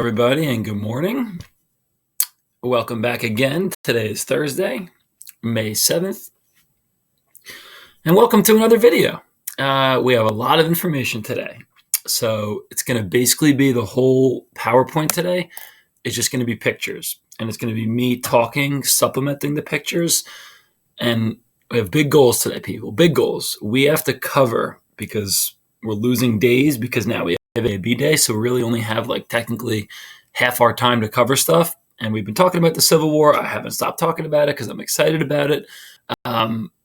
everybody, and good morning. Welcome back again. Today is Thursday, May 7th, and welcome to another video. We have a lot of information today. So it's going to basically be the whole PowerPoint today. It's just going to be pictures, and it's going to be me talking, supplementing the pictures. And we have big goals today, people. Big goals. We have to cover, because we're losing days, because now we have A/B day, so we really only have technically half our time to cover stuff. And we've been talking about the Civil War. I haven't stopped talking about it because I'm excited about it.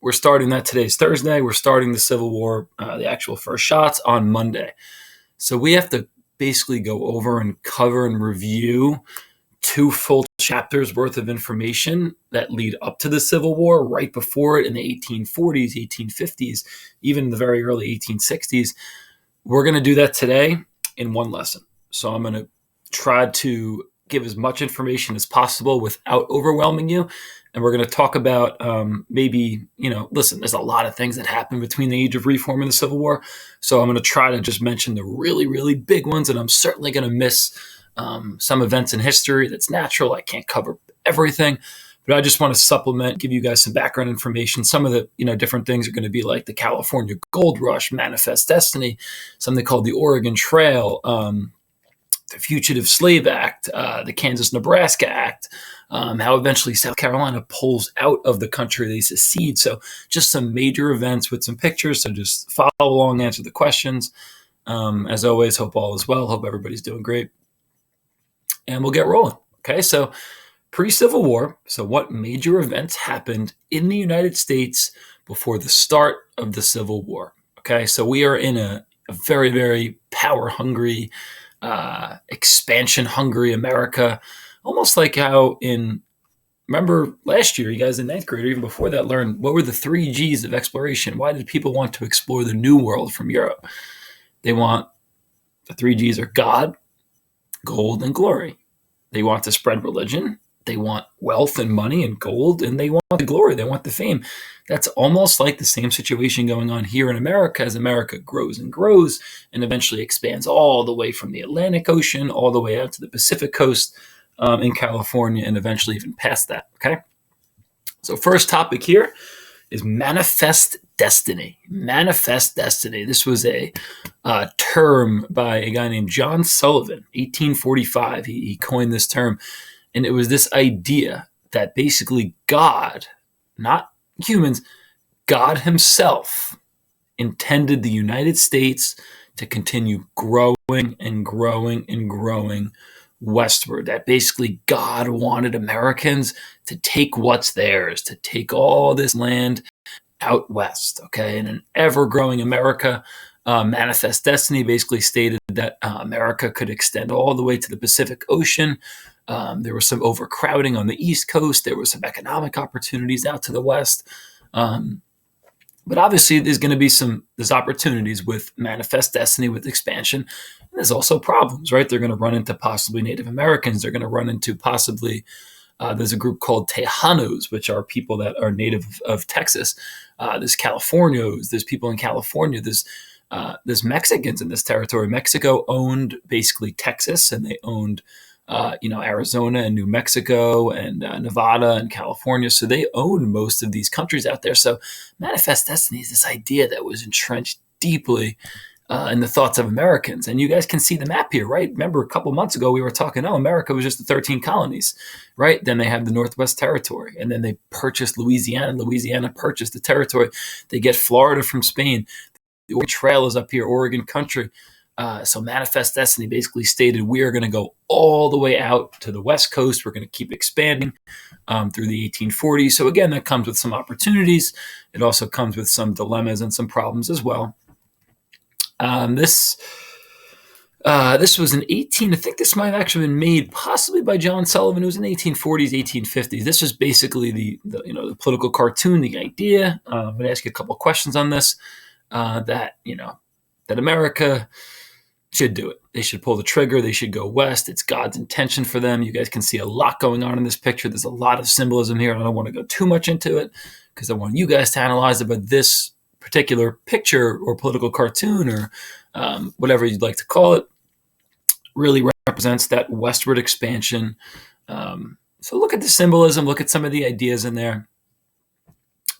We're starting that. Today's Thursday. We're starting the Civil War, the actual first shots, on Monday. So we have to basically go over and cover and review 2 full chapters worth of information that lead up to the Civil War, right before it in the 1840s, 1850s, even the very early 1860s. We're going to do that today in one lesson. So I'm going to try to give as much information as possible without overwhelming you. And we're going to talk about listen, there's a lot of things that happened between the Age of Reform and the Civil War. So I'm going to try to just mention the really, really big ones. And I'm certainly going to miss some events in history. That's natural. I can't cover everything. But I just want to supplement, give you guys some background information. Some of the different things are going to be like the California Gold Rush, Manifest Destiny, something called the Oregon Trail, the Fugitive Slave Act, the Kansas-Nebraska Act, how eventually South Carolina pulls out of the country, they secede. So just some major events with some pictures. So just follow along, answer the questions. As always, hope all is well. Hope everybody's doing great. And we'll get rolling. Okay, so pre-Civil War. So what major events happened in the United States before the start of the Civil War? Okay, so we are in a very, very power-hungry, expansion-hungry America, almost like how remember last year, you guys in 9th grade, or even before that, learned what were the 3 G's of exploration. Why did people want to explore the New World from Europe? The 3 G's are God, gold, and glory. They want to spread religion. They want wealth and money and gold, and they want the glory. They want the fame. That's almost like the same situation going on here in America as America grows and grows and eventually expands all the way from the Atlantic Ocean all the way out to the Pacific coast in California and eventually even past that. Okay. So first topic here is manifest destiny. Manifest destiny. This was a term by a guy named John Sullivan, 1845. He coined this term. And it was this idea that basically God, not humans, God himself intended the United States to continue growing and growing and growing westward. That basically God wanted Americans to take what's theirs, to take all this land out west. Okay, and an ever-growing America. Manifest Destiny basically stated that America could extend all the way to the Pacific Ocean. There was some overcrowding on the East Coast. There were some economic opportunities out to the West. But obviously, there's opportunities with Manifest Destiny, with expansion. And there's also problems, right? They're going to run into possibly Native Americans. They're going to run into possibly, there's a group called Tejanos, which are people that are native of Texas. There's Californios. There's people in California. There's Mexicans in this territory. Mexico owned basically Texas, and they owned Arizona and New Mexico and Nevada and California. So they owned most of these countries out there. So Manifest Destiny is this idea that was entrenched deeply in the thoughts of Americans. And you guys can see the map here, right? Remember a couple months ago, we were talking, America was just the 13 colonies, right? Then they have the Northwest Territory, and then they purchased Louisiana. Louisiana purchased the territory. They get Florida from Spain. The Oregon Trail is up here, Oregon country. So Manifest Destiny basically stated we are going to go all the way out to the West Coast. We're going to keep expanding through the 1840s. So again, that comes with some opportunities. It also comes with some dilemmas and some problems as well. This was in I think this might have actually been made possibly by John Sullivan. It was in the 1840s, 1850s. This was basically the political cartoon, the idea. I'm going to ask you a couple of questions on this. That America should do it. They should pull the trigger. They should go west. It's God's intention for them. You guys can see a lot going on in this picture. There's a lot of symbolism here. I don't want to go too much into it because I want you guys to analyze it. But this particular picture or political cartoon or whatever you'd like to call it really represents that westward expansion. So look at the symbolism, look at some of the ideas in there,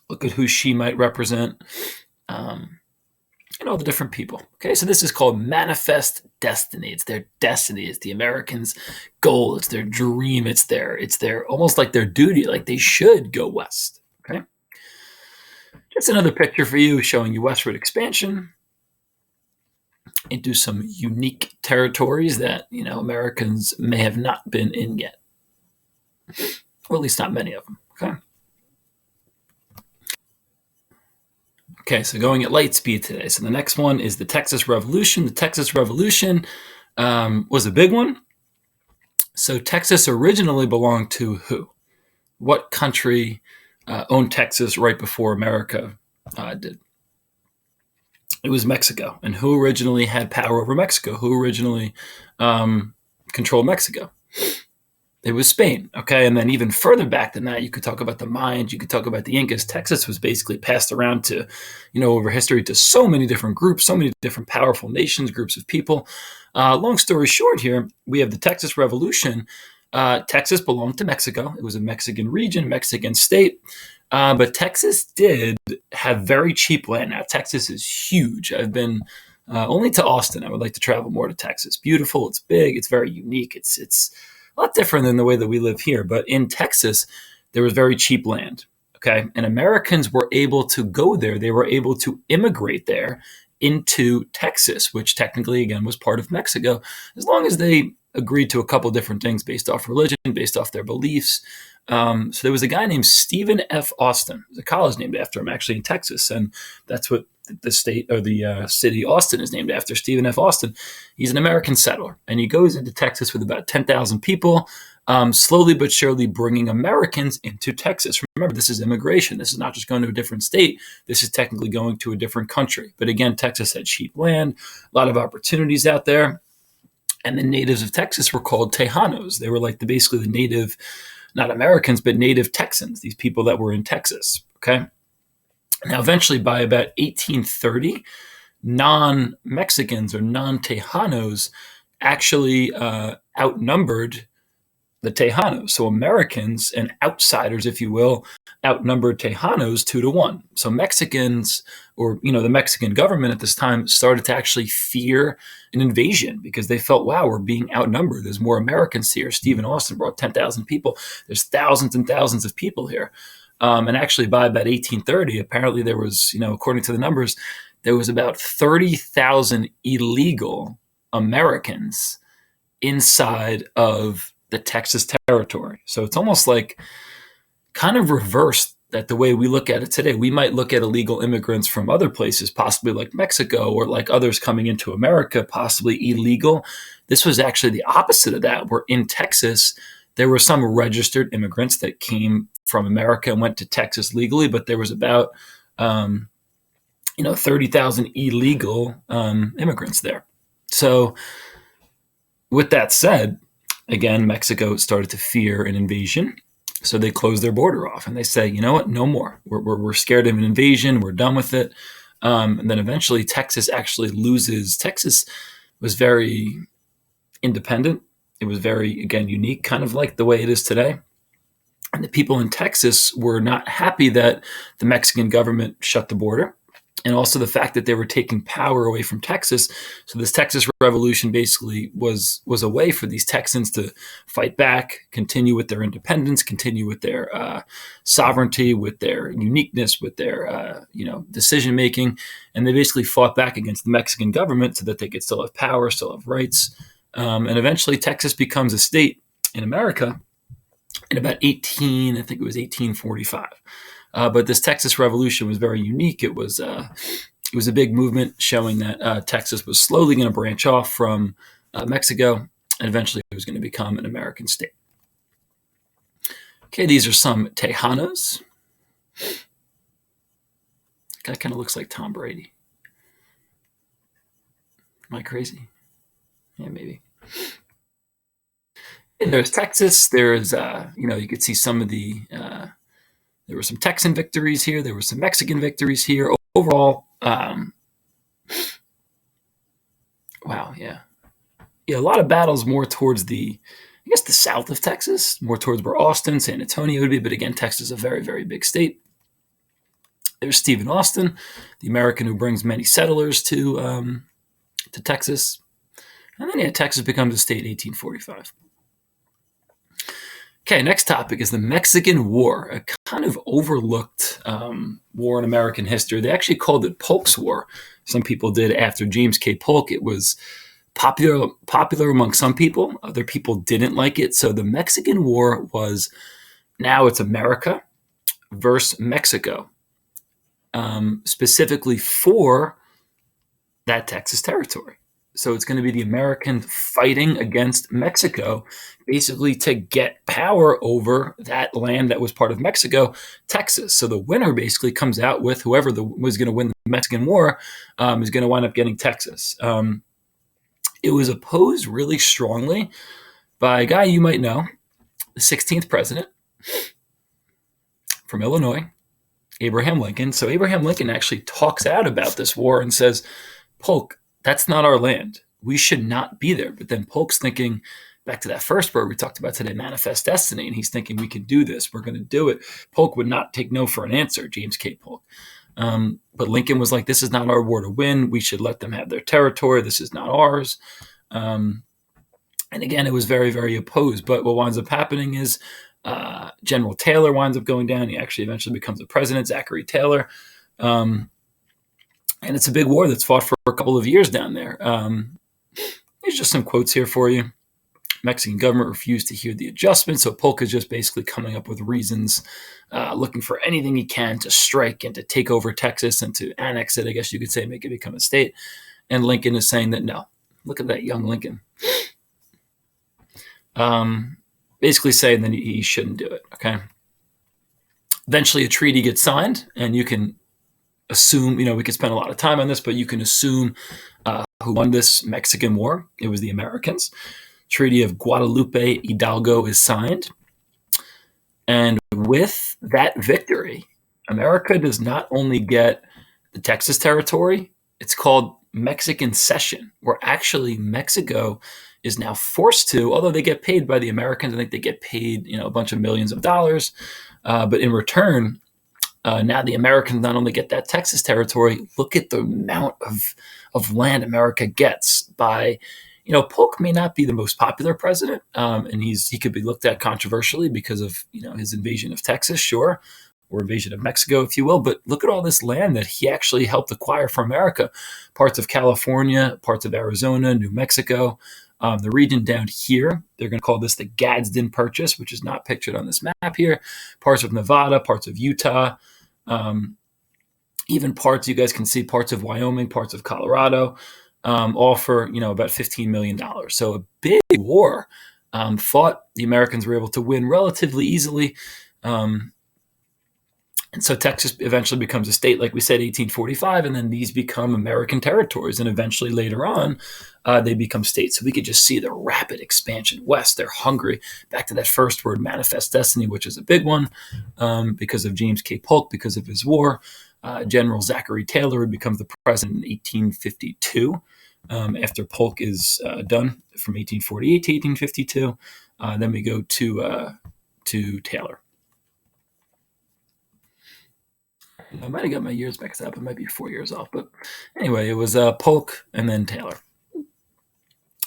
look at who she might represent, and all the different people. Okay, so this is called manifest destiny. It's their destiny. It's the Americans' goal. It's their dream. It's their almost like their duty. Like they should go west. Okay, just another picture for you showing you westward expansion into some unique territories that Americans may have not been in yet, or at least not many of them. Okay, so going at light speed today. So the next one is the Texas Revolution. The Texas Revolution was a big one. So Texas originally belonged to who? What country owned Texas right before America did? It was Mexico. And who originally had power over Mexico? Who originally controlled Mexico? It was Spain. Okay, and then even further back than that, you could talk about the Mayans, you could talk about the Incas. Texas was basically passed around to, over history to so many different groups, so many different powerful nations, groups of people. Long story short here, we have the Texas Revolution. Texas belonged to Mexico. It was a Mexican region, Mexican state. But Texas did have very cheap land. Now, Texas is huge. I've been only to Austin. I would like to travel more to Texas. Beautiful. It's big. It's very unique. It's a lot different than the way that we live here. But in Texas, there was very cheap land. Okay. And Americans were able to go there. They were able to immigrate there into Texas, which technically, again, was part of Mexico, as long as they agreed to a couple different things based off religion, based off their beliefs. So there was a guy named Stephen F. Austin. There's a college named after him, actually, in Texas. And that's what the state or the city Austin is named after, Stephen F. Austin. He's an American settler. And he goes into Texas with about 10,000 people, slowly but surely bringing Americans into Texas. Remember, this is immigration. This is not just going to a different state. This is technically going to a different country. But again, Texas had cheap land, a lot of opportunities out there. And the natives of Texas were called Tejanos. They were like basically the native, not Americans, but native Texans, these people that were in Texas. Okay. Now, eventually, by about 1830, non-Mexicans or non-Tejanos actually outnumbered the Tejanos. So Americans and outsiders, if you will, outnumbered Tejanos 2-1. So Mexicans, or the Mexican government at this time, started to actually fear an invasion because they felt, wow, we're being outnumbered. There's more Americans here. Stephen Austin brought 10,000 people. There's thousands and thousands of people here. And actually, by about 1830, apparently there was, according to the numbers, there was about 30,000 illegal Americans inside of the Texas territory. So it's almost like kind of reversed that the way we look at it today. We might look at illegal immigrants from other places, possibly like Mexico or like others coming into America, possibly illegal. This was actually the opposite of that, where in Texas, there were some registered immigrants that came from America and went to Texas legally, but there was about 30,000 illegal immigrants there. So with that said, again, Mexico started to fear an invasion. So they closed their border off and they say, you know what, no more. We're scared of an invasion. We're done with it. And then eventually Texas actually loses. Texas was very independent. It was very, again, unique, kind of like the way it is today. And the people in Texas were not happy that the Mexican government shut the border, and also the fact that they were taking power away from Texas. So this Texas Revolution basically was a way for these Texans to fight back, continue with their independence, continue with their sovereignty, with their uniqueness, with their decision making, and they basically fought back against the Mexican government so that they could still have power, still have rights, and eventually Texas becomes a state in America in about 1845. But this Texas Revolution was very unique. It was a big movement showing that Texas was slowly going to branch off from Mexico, and eventually it was going to become an American state. Okay, these are some Tejanos. Guy kind of looks like Tom Brady. Am I crazy? Yeah, maybe. And there's Texas. There's, you could see some of the... there were some Texan victories here. There were some Mexican victories here. Overall, wow, yeah. a lot of battles more towards I guess, the south of Texas, more towards where Austin, San Antonio would be. But again, Texas is a very, very big state. There's Stephen Austin, the American who brings many settlers to Texas. And then, Texas becomes a state in 1845. Okay, next topic is the Mexican War, a kind of overlooked war in American history. They actually called it Polk's War. Some people did after James K. Polk. It was popular among some people. Other people didn't like it. So the Mexican War was, now it's America versus Mexico, specifically for that Texas territory. So it's going to be the Americans fighting against Mexico, basically to get power over that land that was part of Mexico, Texas. So the winner basically comes out with whoever was going to win the Mexican War is going to wind up getting Texas. It was opposed really strongly by a guy you might know, the 16th president from Illinois, Abraham Lincoln. So Abraham Lincoln actually talks out about this war and says, Polk, that's not our land. We should not be there. But then Polk's thinking, back to that first word we talked about today, manifest destiny, and he's thinking, we can do this. We're going to do it. Polk would not take no for an answer, James K. Polk. But Lincoln was like, this is not our war to win. We should let them have their territory. This is not ours. And again, it was very, very opposed. But what winds up happening is General Taylor winds up going down. He actually eventually becomes the president, Zachary Taylor. And it's a big war that's fought for a couple of years down there. There's just some quotes here for you. Mexican government refused to hear the adjustment. So Polk is just basically coming up with reasons, looking for anything he can to strike and to take over Texas and to annex it, I guess you could say, make it become a state. And Lincoln is saying that no. Look at that young Lincoln. Basically saying that he shouldn't do it, okay? Eventually a treaty gets signed, and you can assume, we could spend a lot of time on this, but you can assume who won this Mexican War. It was the Americans. Treaty of Guadalupe Hidalgo is signed. And with that victory, America does not only get the Texas territory, it's called Mexican cession, where actually Mexico is now forced to, although they get paid by the Americans, I think they get paid, a bunch of millions of dollars. But in return, now the Americans not only get that Texas territory, look at the amount of land America gets by, Polk may not be the most popular president, and he could be looked at controversially because of, his invasion of Texas, sure, or invasion of Mexico, if you will. But look at all this land that he actually helped acquire for America. Parts of California, parts of Arizona, New Mexico, the region down here, they're going to call this the Gadsden Purchase, which is not pictured on this map here. Parts of Nevada, parts of Utah, even parts, you guys can see parts of Wyoming, parts of Colorado, all for, about $15 million. So a big war fought. The Americans were able to win relatively easily. And so Texas eventually becomes a state, like we said, 1845, and then these become American territories. And eventually later on, they become states. So we could just see the rapid expansion west. They're hungry. Back to that first word, manifest destiny, which is a big one because of James K. Polk, because of his war. General Zachary Taylor becomes the president in 1852 after Polk is done from 1848 to 1852. Then we go to Taylor. I might have got my years mixed up. It might be 4 years off. But anyway, it was Polk and then Taylor.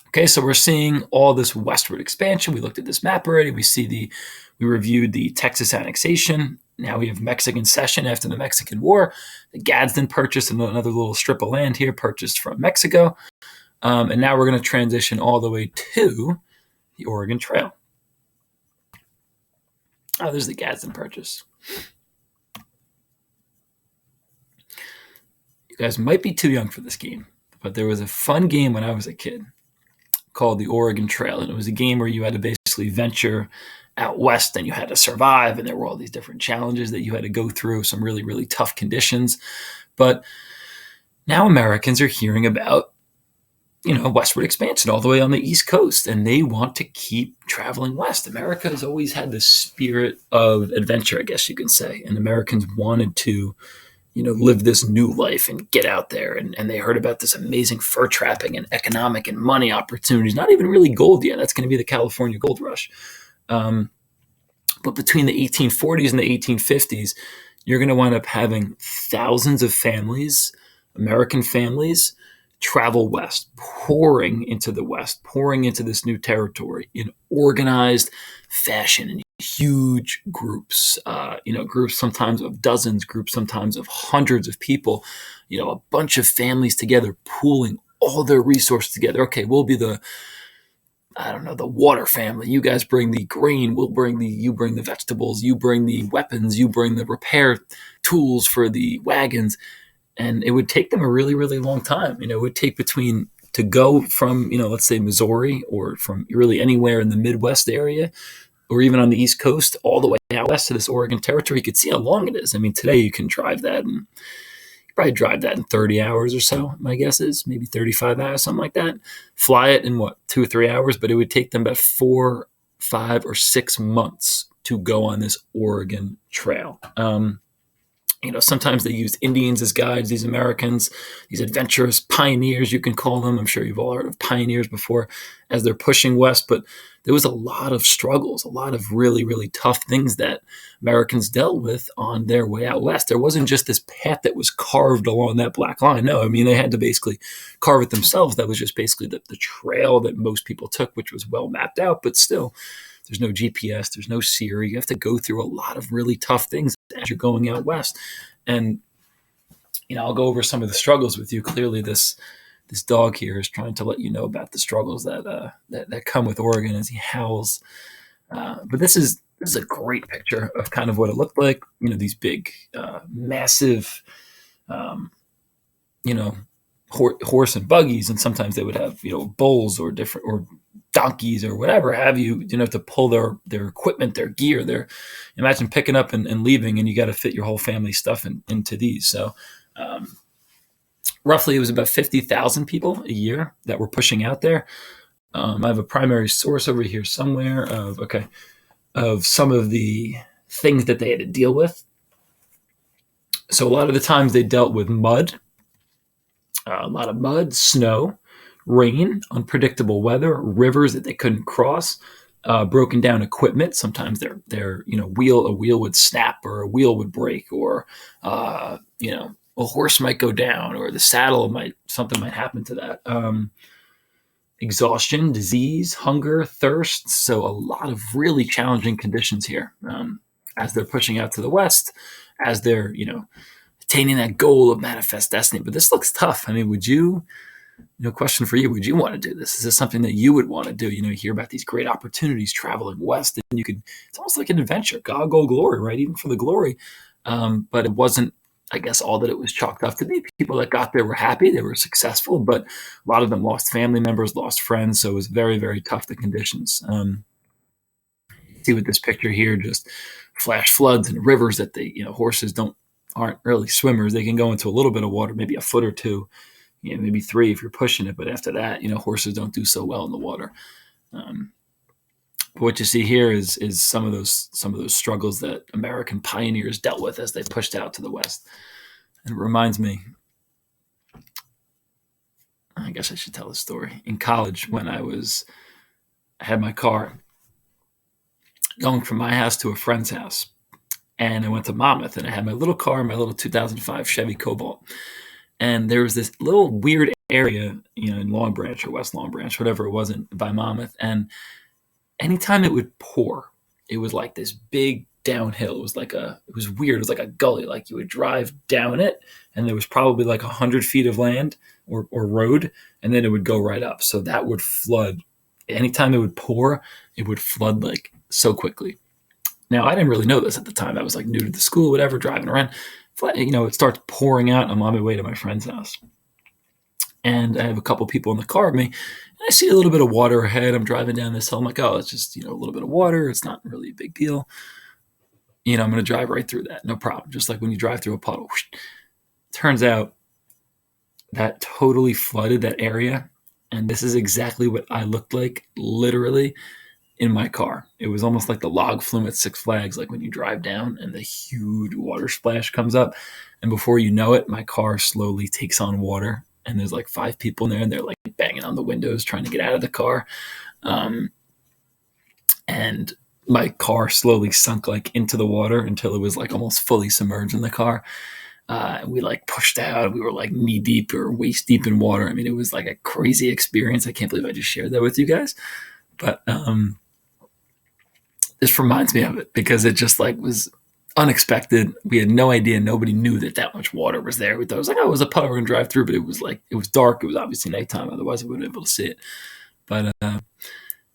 Okay, so we're seeing all this westward expansion. We looked at this map already. We reviewed the Texas annexation. Now we have Mexican cession after the Mexican War. The Gadsden Purchase, another little strip of land here purchased from Mexico. And now we're going to transition all the way to the Oregon Trail. Oh, there's the Gadsden Purchase. You guys might be too young for this game, but there was a fun game when I was a kid called the Oregon Trail. And it was a game where you had to basically venture out west and you had to survive. And there were all these different challenges that you had to go through, some really, really tough conditions. But now Americans are hearing about, westward expansion all the way on the East Coast, and they want to keep traveling west. America has always had this spirit of adventure, I guess you can say, and Americans wanted to live this new life and get out there. And they heard about this amazing fur trapping and economic and money opportunities, not even really gold yet. That's going to be the California gold rush. But between the 1840s and the 1850s, you're going to wind up having thousands of families, American families, travel west, pouring into the west, pouring into this new territory in organized fashion in huge groups, groups sometimes of dozens, groups sometimes of hundreds of people, a bunch of families together, pooling all their resources together. Okay, we'll be the water family. You guys bring the grain. You bring the vegetables. You bring the weapons. You bring the repair tools for the wagons. And it would take them a really, really long time. It would take to go from, let's say Missouri or from really anywhere in the Midwest area or even on the East Coast all the way out west to this Oregon territory. You could see how long it is. I mean, today you can drive that and probably drive that in 30 hours or so. My guess is maybe 35 hours, something like that. Fly it in 2 or 3 hours, but it would take them about 4, 5, or 6 months to go on this Oregon Trail. Sometimes they used Indians as guides, these Americans, these adventurous pioneers, you can call them. I'm sure you've all heard of pioneers before as they're pushing west, but there was a lot of struggles, a lot of really, really tough things that Americans dealt with on their way out west. There wasn't just this path that was carved along that black line. No, I mean, they had to basically carve it themselves. That was just basically the trail that most people took, which was well mapped out, but still, there's no GPS, there's no Siri. You have to go through a lot of really tough things as you're going out west. And, I'll go over some of the struggles with you. Clearly, this dog here is trying to let you know about the struggles that come with Oregon as he howls. But this is a great picture of kind of what it looked like. These big, massive, horse and buggies, and sometimes they would have bulls or donkeys or whatever have you, to pull their equipment, their gear. Imagine picking up and leaving, and you got to fit your whole family stuff into these. So roughly it was about 50,000 people a year that were pushing out there. I have a primary source over here somewhere of some of the things that they had to deal with. So a lot of the times they dealt with mud, a lot of mud, snow, rain, unpredictable weather, rivers that they couldn't cross, broken down equipment. Sometimes their a wheel would snap, or a wheel would break, or a horse might go down, or the something might happen to that. Exhaustion, disease, hunger, thirst. So a lot of really challenging conditions here as they're pushing out to the west, as they're attaining that goal of manifest destiny. But this looks tough. I mean, would you? Question for you: would you want to do this? Is this something that you would want to do? You hear about these great opportunities traveling west, and it's almost like an adventure. God go glory, right? Even for the glory. But it wasn't, I guess, all that it was chalked up to be. People that got there were happy, they were successful, but a lot of them lost family members, lost friends. So it was very, very tough, the conditions. See with this picture here, just flash floods and rivers that horses aren't really swimmers. They can go into a little bit of water, maybe a foot or two, maybe 3 if you're pushing it. But after that, horses don't do so well in the water. But what you see here is some of those struggles that American pioneers dealt with as they pushed out to the west. And it reminds me, I guess I should tell a story. In college, when I had my car going from my house to a friend's house, and I went to Monmouth, and I had my little car, my little 2005 Chevy Cobalt. And there was this little weird area, in Long Branch or West Long Branch, whatever it was, by Monmouth. And anytime it would pour, it was like this big downhill. It was weird. It was like a gully. Like you would drive down it, and there was probably like 100 feet of land or road, and then it would go right up. So that would flood. Anytime it would pour, it would flood like so quickly. Now, I didn't really know this at the time. I was like new to the school, whatever, driving around. It starts pouring out. I'm on my way to my friend's house. And I have a couple people in the car with me. And I see a little bit of water ahead. I'm driving down this hill. I'm like, oh, it's just, a little bit of water. It's not really a big deal. I'm going to drive right through that. No problem. Just like when you drive through a puddle. Turns out that totally flooded that area. And this is exactly what I looked like, literally, in my car. It was almost like the log flume at Six Flags, like when you drive down and the huge water splash comes up. And before you know it, my car slowly takes on water. And there's like 5 people in there, and they're like banging on the windows trying to get out of the car. And my car slowly sunk like into the water until it was like almost fully submerged in the car. We like pushed out. We were like knee deep or waist deep in water. I mean, it was like a crazy experience. I can't believe I just shared that with you guys. But this reminds me of it because it just like was unexpected. We had no idea. Nobody knew that much water was there. We thought it was like, oh, it was a puddle we're gonna drive through, but it was like it was dark. It was obviously nighttime. Otherwise, I wouldn't be able to see it. But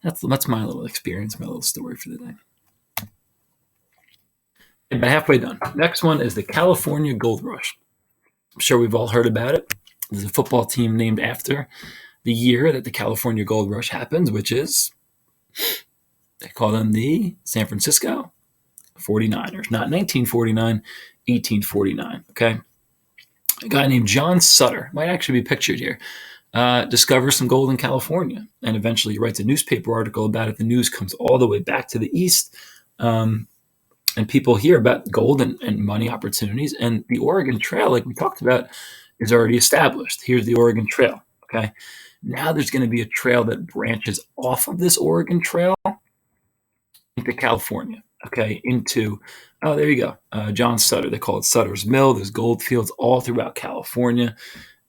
that's my little experience, my little story for the day. About halfway done. Next one is the California Gold Rush. I'm sure we've all heard about it. There's a football team named after the year that the California Gold Rush happens, which is, they call them the San Francisco 49ers. Not 1949, 1849. Okay. A guy named John Sutter, might actually be pictured here, discovers some gold in California, and eventually he writes a newspaper article about it. The news comes all the way back to the East. And people hear about gold and money opportunities. And the Oregon Trail, like we talked about, is already established. Here's the Oregon Trail. Okay. Now there's going to be a trail that branches off of this Oregon Trail into California. Okay. Into, oh, there you go. John Sutter. They call it Sutter's Mill. There's gold fields all throughout California.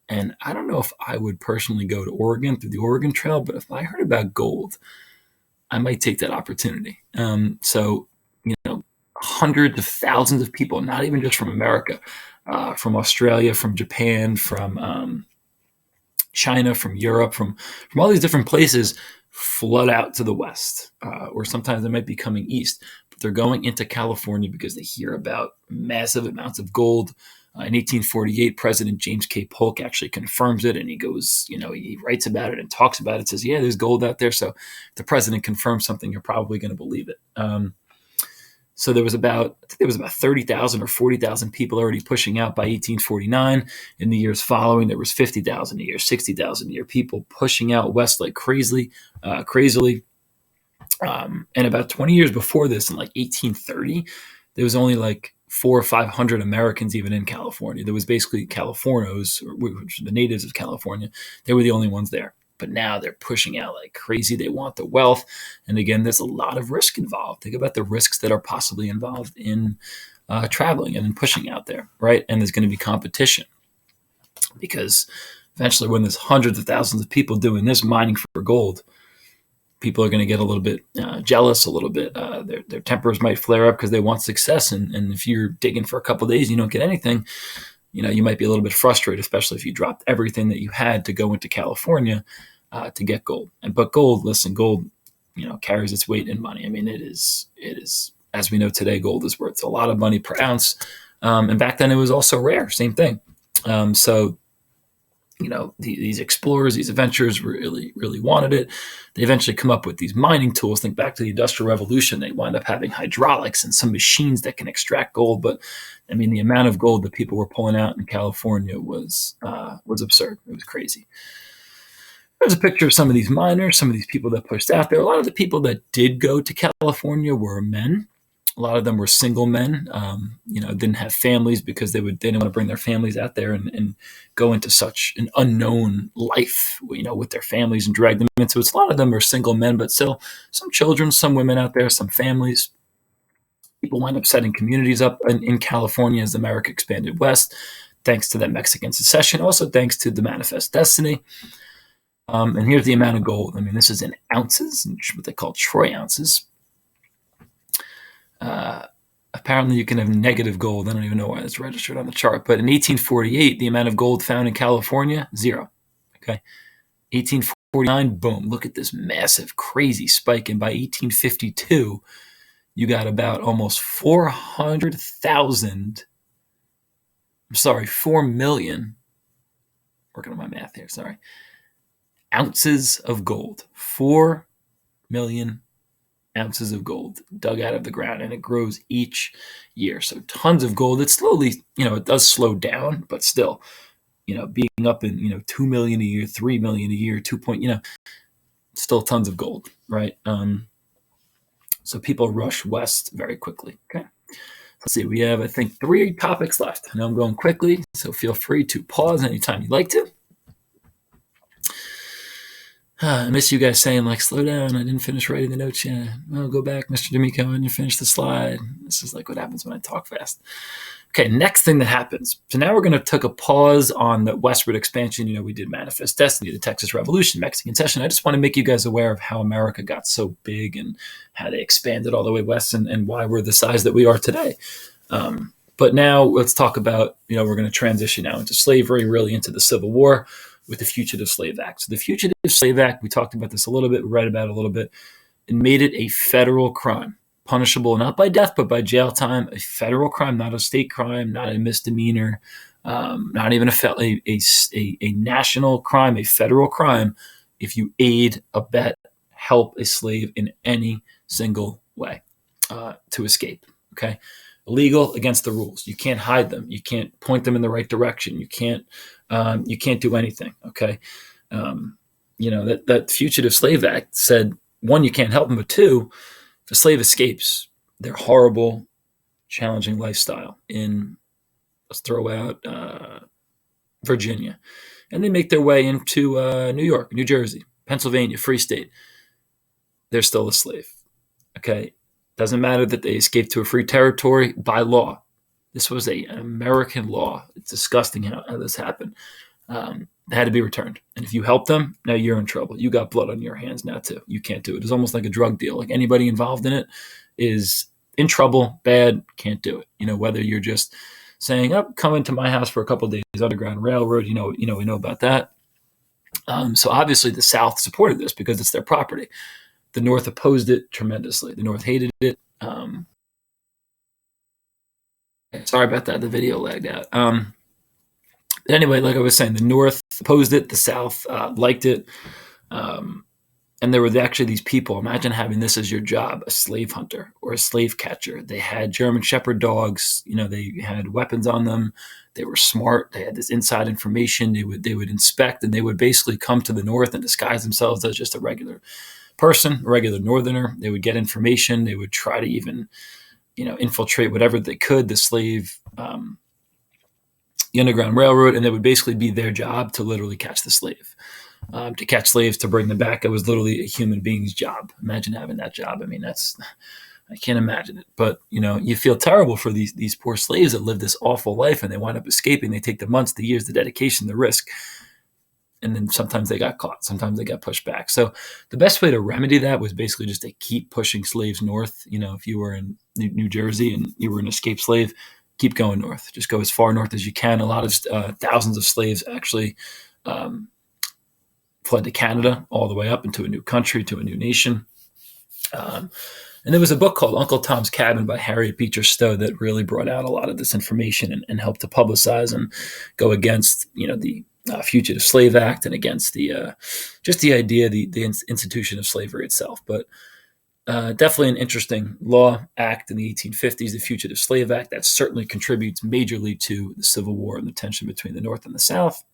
And I don't know if I would personally go to Oregon through the Oregon Trail, but if I heard about gold, I might take that opportunity. So, hundreds of thousands of people, not even just from America, from Australia, from Japan, from China, from Europe, from all these different places, flood out to the west, or sometimes they might be coming east, but they're going into California because they hear about massive amounts of gold. In 1848, President James K. Polk actually confirms it, and he goes, he writes about it and talks about it, says, yeah, there's gold out there. So if the president confirms something, you're probably going to believe it. So there was about 30,000 or 40,000 people already pushing out by 1849. In the years following, there was 50,000 a year, 60,000 a year, people pushing out west like crazily. And about 20 years before this, in like 1830, there was only like 400 or 500 Americans even in California. There was basically Californos, which are the natives of California. They were the only ones there. But now they're pushing out like crazy. They want the wealth. And again, there's a lot of risk involved. Think about the risks that are possibly involved in traveling and in pushing out there, right? And there's going to be competition because eventually when there's hundreds of thousands of people doing this, mining for gold, people are going to get a little bit jealous, a little bit. Their tempers might flare up because they want success. And if you're digging for a couple of days and you don't get anything, you might be a little bit frustrated, especially if you dropped everything that you had to go into California to get gold. But gold, carries its weight in money. I mean, it is, as we know today, gold is worth a lot of money per ounce. And back then it was also rare, same thing. These explorers, these adventurers really, really wanted it. They eventually come up with these mining tools. Think back to the Industrial Revolution. They wind up having hydraulics and some machines that can extract gold. But I mean, the amount of gold that people were pulling out in California was absurd. It was crazy. There's a picture of some of these miners, some of these people that pushed out there. A lot of the people that did go to California were men. A lot of them were single men, didn't have families because they didn't want to bring their families out there and go into such an unknown life, with their families and drag them into it. So a lot of them are single men, but still some children, some women out there, some families. People wind up setting communities up in California as America expanded west, thanks to that Mexican secession, also thanks to the Manifest Destiny. And here's the amount of gold. I mean, this is in ounces, what they call troy ounces. Apparently you can have negative gold. I don't even know why it's registered on the chart. But in 1848, the amount of gold found in California, 0. Okay. 1849, boom, look at this massive, crazy spike. And by 1852, you got about almost 4 million, working on my math here, ounces of gold. 4 million ounces of gold dug out of the ground, and it grows each year. So tons of gold. It slowly, it does slow down, but still, being up in, 2 million a year, 3 million a year, still tons of gold, right? So people rush west very quickly. Okay. Let's see. We have, I think, 3 topics left. I know I'm going quickly, so feel free to pause anytime you'd like to. I miss you guys saying, like, slow down. I didn't finish writing the notes yet. Oh, go back, Mr. D'Amico. I didn't finish the slide. This is like what happens when I talk fast. Okay, next thing that happens. So now we're going to take a pause on the westward expansion. We did Manifest Destiny, the Texas Revolution, Mexican Cession. I just want to make you guys aware of how America got so big and how they expanded all the way west and why we're the size that we are today. But now let's talk about, we're going to transition now into slavery, really into the Civil War with the Fugitive Slave Act. So the Fugitive Slave Act, we talked about this a little bit, read about it a little bit, and made it a federal crime, punishable not by death, but by jail time, a federal crime, not a state crime, not a misdemeanor, not even a national crime, a federal crime, if you aid, abet, help a slave in any single way to escape, okay? Illegal, against the rules. You can't hide them. You can't point them in the right direction. You can't do anything. Okay, that Fugitive Slave Act said, 1, you can't help them, but 2, if a slave escapes their horrible, challenging lifestyle in, let's throw out Virginia, and they make their way into New York, New Jersey, Pennsylvania, free state, they're still a slave. Okay. Doesn't matter that they escaped to a free territory by law. This was an American law. It's disgusting how this happened. It had to be returned. And if you help them, now you're in trouble. You got blood on your hands now too. You can't do it. It's almost like a drug deal. Like anybody involved in it is in trouble, bad, can't do it. Whether you're just saying, come into my house for a couple of days, Underground Railroad, we know about that. So obviously the South supported this because it's their property. The North opposed it tremendously. The North hated it. Sorry about that. The video lagged out. Anyway, like I was saying, the North opposed it. The South liked it. And there were actually these people. Imagine having this as your job, a slave hunter or a slave catcher. They had German Shepherd dogs. They had weapons on them. They were smart. They had this inside information. They would inspect, and they would basically come to the North and disguise themselves as just a regular person, a regular Northerner. They would get information. They would try to even, infiltrate whatever they could, the slave, the Underground Railroad, and it would basically be their job to literally catch the slave, to catch slaves, to bring them back. It was literally a human being's job. Imagine having that job. I mean, I can't imagine it. But, you feel terrible for these poor slaves that live this awful life, and they wind up escaping. They take the months, the years, the dedication, the risk. And then sometimes they got caught. Sometimes they got pushed back. So the best way to remedy that was basically just to keep pushing slaves north. If you were in New Jersey and you were an escaped slave, keep going north. Just go as far north as you can. A lot of thousands of slaves actually fled to Canada all the way up into a new country, to a new nation. And there was a book called Uncle Tom's Cabin by Harriet Beecher Stowe that really brought out a lot of this information and helped to publicize and go against, the Fugitive Slave Act and against the just the idea, the institution of slavery itself. But definitely an interesting law act in the 1850s, the Fugitive Slave Act, that certainly contributes majorly to the Civil War and the tension between the North and the South.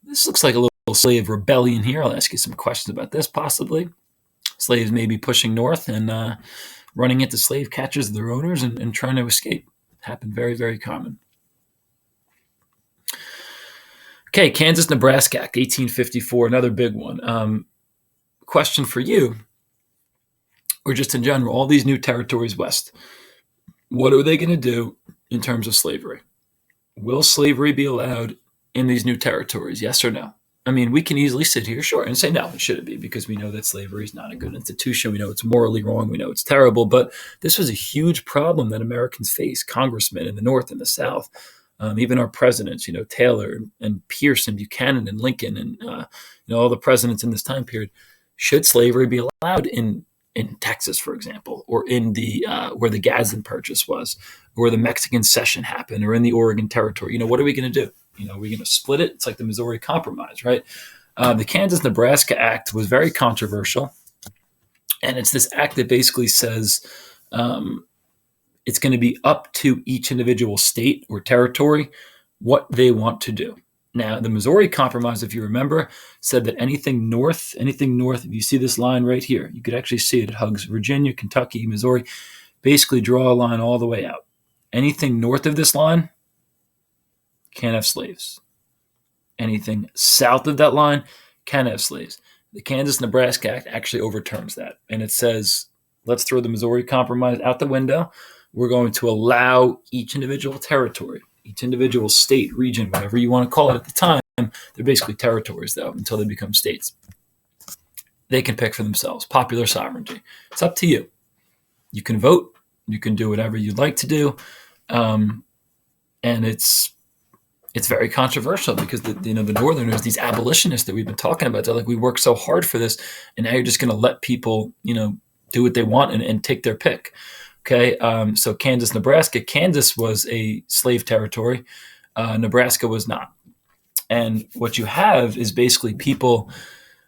This looks like a little slave rebellion here. I'll ask you some questions about this, possibly. Slaves may be pushing north and running into slave catchers, their owners, and trying to escape. Happened very, very common. Okay, Kansas-Nebraska Act, 1854, another big one. Question for you, or just in general, all these new territories west, what are they going to do in terms of slavery? Will slavery be allowed in these new territories, yes or no? I mean, we can easily sit here, sure, and say, no, it shouldn't be, because we know that slavery is not a good institution. We know it's morally wrong. We know it's terrible. But this was a huge problem that Americans face, congressmen in the North and the South. Even our presidents, Taylor and Pierce and Buchanan and Lincoln and all the presidents in this time period. Should slavery be allowed in Texas, for example, or in the where the Gadsden Purchase was, or the Mexican Cession happened, or in the Oregon Territory? What are we going to do? Are we going to split it? It's like the Missouri Compromise, right? The Kansas-Nebraska Act was very controversial, and it's this act that basically says it's going to be up to each individual state or territory what they want to do. Now, the Missouri Compromise, if you remember, said that anything north, if you see this line right here, you could actually see it. It hugs Virginia, Kentucky, Missouri. Basically, draw a line all the way out. Anything north of this line can't have slaves. Anything south of that line can have slaves. The Kansas-Nebraska Act actually overturns that, and it says, let's throw the Missouri Compromise out the window. We're going to allow each individual territory, each individual state, region, whatever you want to call it at the time. They're basically territories, though, until they become states. They can pick for themselves. Popular sovereignty. It's up to you. You can vote. You can do whatever you'd like to do. And it's very controversial because the Northerners, these abolitionists that we've been talking about, they're like, we worked so hard for this, and now you're just going to let people, do what they want and take their pick. Okay, so Kansas, Nebraska. Kansas was a slave territory. Nebraska was not. And what you have is basically people.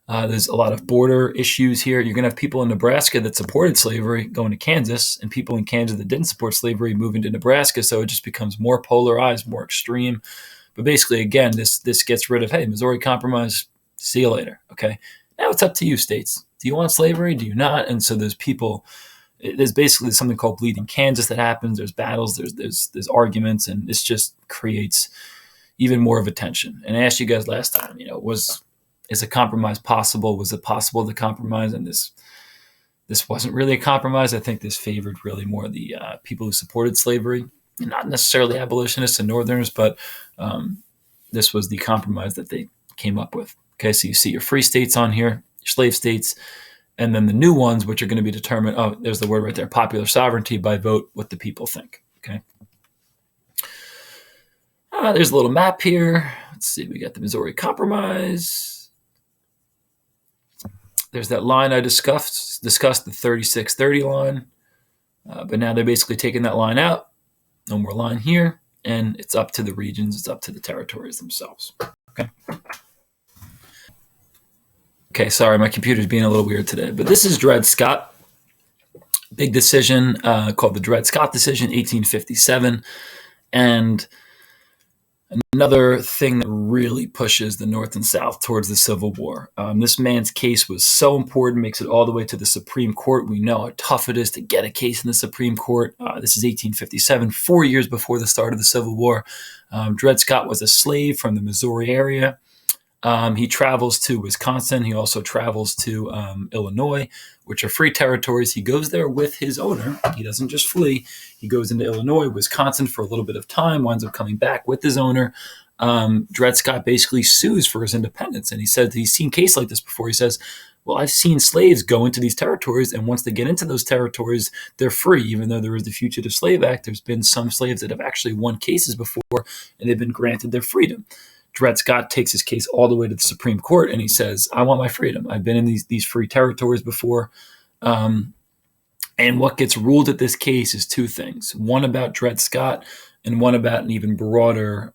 There's a lot of border issues here. You're going to have people in Nebraska that supported slavery going to Kansas, and people in Kansas that didn't support slavery moving to Nebraska. So it just becomes more polarized, more extreme. But basically, again, this gets rid of, hey, Missouri Compromise, see you later. Okay, now it's up to you, states. Do you want slavery? Do you not? And so there's people. There's basically something called bleeding Kansas that happens. There's battles. There's arguments, and this just creates even more of a tension. And I asked you guys last time, is a compromise possible? Was it possible to compromise? And this wasn't really a compromise. I think this favored really more the people who supported slavery, not necessarily abolitionists and Northerners, but this was the compromise that they came up with. Okay, so you see your free states on here, your slave states, and then the new ones, which are going to be determined. Oh, there's the word right there: popular sovereignty by vote, what the people think. Okay. There's a little map here. Let's see. We got the Missouri Compromise. There's that line I discussed the 3630 line. But now they're basically taking that line out. No more line here. And it's up to the regions. It's up to the territories themselves. Okay. Okay, sorry, my computer's being a little weird today. But this is Dred Scott. Big decision called the Dred Scott decision, 1857. And another thing that really pushes the North and South towards the Civil War. This man's case was so important, makes it all the way to the Supreme Court. We know how tough it is to get a case in the Supreme Court. This is 1857, 4 years before the start of the Civil War. Dred Scott was a slave from the Missouri area. He travels to Wisconsin. He also travels to Illinois, which are free territories. He goes there with his owner. He doesn't just flee. He goes into Illinois, Wisconsin for a little bit of time, winds up coming back with his owner. Dred Scott basically sues for his independence. And he said he's seen a case like this before. He says, well, I've seen slaves go into these territories, and once they get into those territories, they're free. Even though there is the Fugitive Slave Act, there's been some slaves that have actually won cases before, and they've been granted their freedom. Dred Scott takes his case all the way to the Supreme Court, and he says, I want my freedom. I've been in these free territories before. And what gets ruled at this case is two things. One about Dred Scott and one about an even broader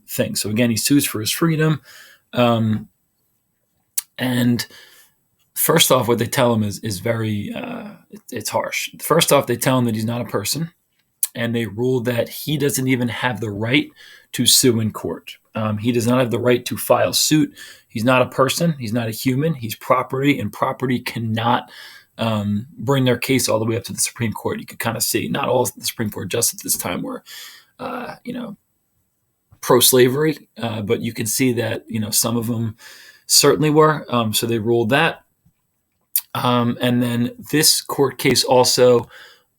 thing. So again, he sues for his freedom. And first off, what they tell him is very, it's harsh. First off, they tell him that he's not a person. And they rule that he doesn't even have the right to sue in court. He does not have the right to file suit. He's not a person. He's not a human. He's property, and property cannot bring their case all the way up to the Supreme Court. You could kind of see not all the Supreme Court justices at this time were, pro-slavery, but you can see that some of them certainly were. So they ruled that, and then this court case also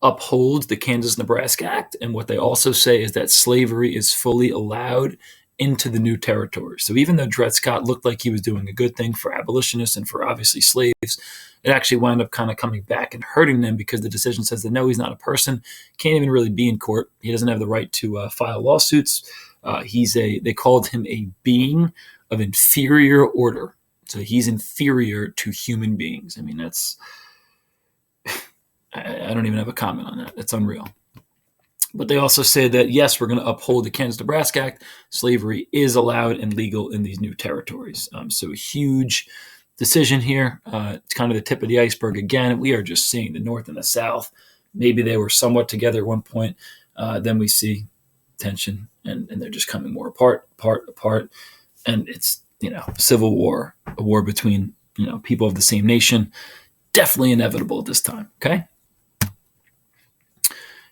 upholds the Kansas-Nebraska Act, and what they also say is that slavery is fully allowed into the new territory. So even though Dred Scott looked like he was doing a good thing for abolitionists and for obviously slaves, it actually wound up kind of coming back and hurting them because the decision says that no, he's not a person, can't even really be in court. He doesn't have the right to file lawsuits. They called him a being of inferior order. So he's inferior to human beings. I mean, that's, I don't even have a comment on that. It's unreal. But they also say that, yes, we're going to uphold the Kansas-Nebraska Act. Slavery is allowed and legal in these new territories. So a huge decision here. It's kind of the tip of the iceberg. Again, we are just seeing the North and the South. Maybe they were somewhat together at one point. Then we see tension, and they're just coming more apart. and it's, civil war, a war between, people of the same nation, definitely inevitable at this time. Okay.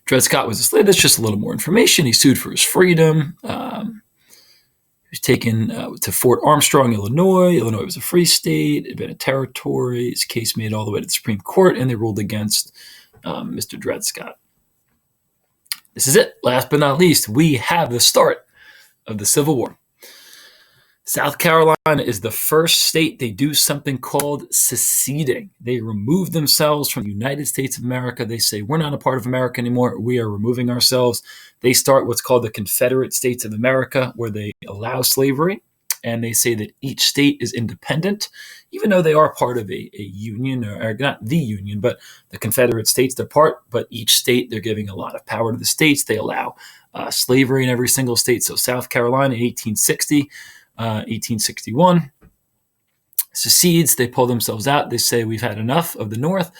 Dred Scott was a slave. That's just a little more information. He sued for his freedom. He was taken to Fort Armstrong, Illinois. Illinois was a free state. It had been a territory. His case made it all the way to the Supreme Court, and they ruled against Mr. Dred Scott. This is it. Last but not least, we have the start of the Civil War. South Carolina is the first state they do something called seceding. They remove themselves from the United States of America. They say, we're not a part of America anymore. We are removing ourselves. They start what's called the Confederate States of America, where they allow slavery. And they say that each state is independent, even though they are part of a union, or not the union, but the Confederate States, they're part. But each state, they're giving a lot of power to the states. They allow slavery in every single state. So South Carolina in 1860, 1861, secedes. They pull themselves out. They say, we've had enough of the North.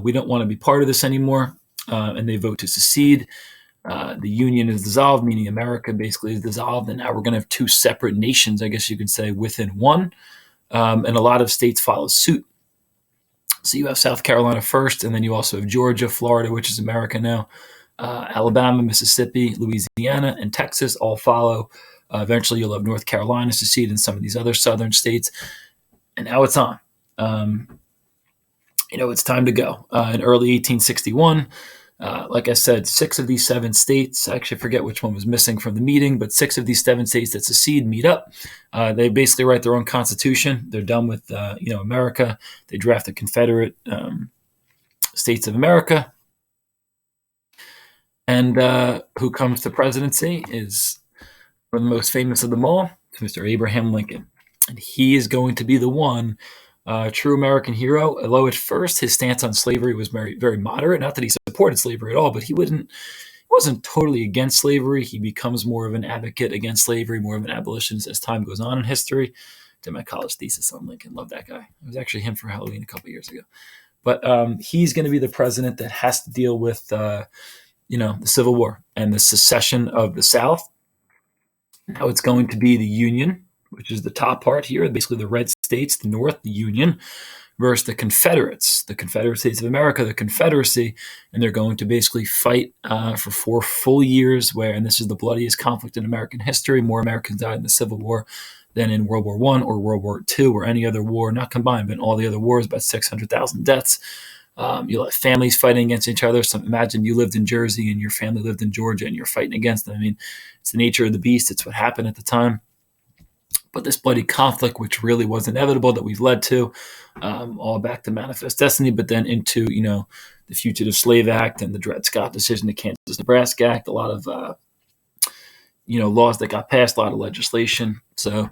We don't want to be part of this anymore. And they vote to secede. The Union is dissolved, meaning America basically is dissolved. And now we're going to have two separate nations, I guess you could say, within one. And a lot of states follow suit. So you have South Carolina first, and then you also have Georgia, Florida, which is America now, Alabama, Mississippi, Louisiana, and Texas all follow. Eventually, you'll have North Carolina secede in some of these other southern states. And now it's on. It's time to go. In early 1861, like I said, 6 of these 7 states, I actually forget which one was missing from the meeting, but 6 of these 7 states that secede meet up. They basically write their own constitution. They're done with, America. They draft the Confederate States of America. And who comes to presidency is one of the most famous of them all, Mr. Abraham Lincoln. And he is going to be the one true American hero. Although at first his stance on slavery was very, very moderate. Not that he supported slavery at all, but he wasn't totally against slavery. He becomes more of an advocate against slavery, more of an abolitionist as time goes on in history. Did my college thesis on Lincoln. Love that guy. It was actually him for Halloween a couple years ago. But he's going to be the president that has to deal with, the Civil War and the secession of the South. Now it's going to be the Union, which is the top part here, basically the red states, the North, the Union, versus the Confederates, the Confederate States of America, the Confederacy, and they're going to basically fight for 4 full years and this is the bloodiest conflict in American history. More Americans died in the Civil War than in World War I or World War II or any other war, not combined, but in all the other wars, about 600,000 deaths. You'll have families fighting against each other. So imagine you lived in Jersey and your family lived in Georgia and you're fighting against them. I mean, it's the nature of the beast. It's what happened at the time. But this bloody conflict, which really was inevitable, that we've led to, all back to Manifest Destiny, but then into, the Fugitive Slave Act and the Dred Scott decision, the Kansas-Nebraska Act, a lot of, laws that got passed, a lot of legislation. So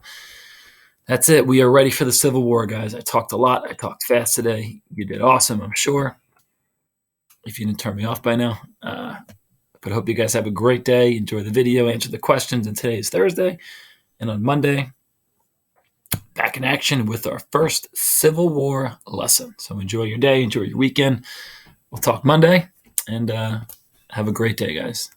that's it. We are ready for the Civil War, guys. I talked a lot. I talked fast today. You did awesome, I'm sure. If you didn't turn me off by now. But I hope you guys have a great day. Enjoy the video, answer the questions. And today is Thursday. And on Monday, back in action with our first Civil War lesson. So enjoy your day. Enjoy your weekend. We'll talk Monday. And have a great day, guys.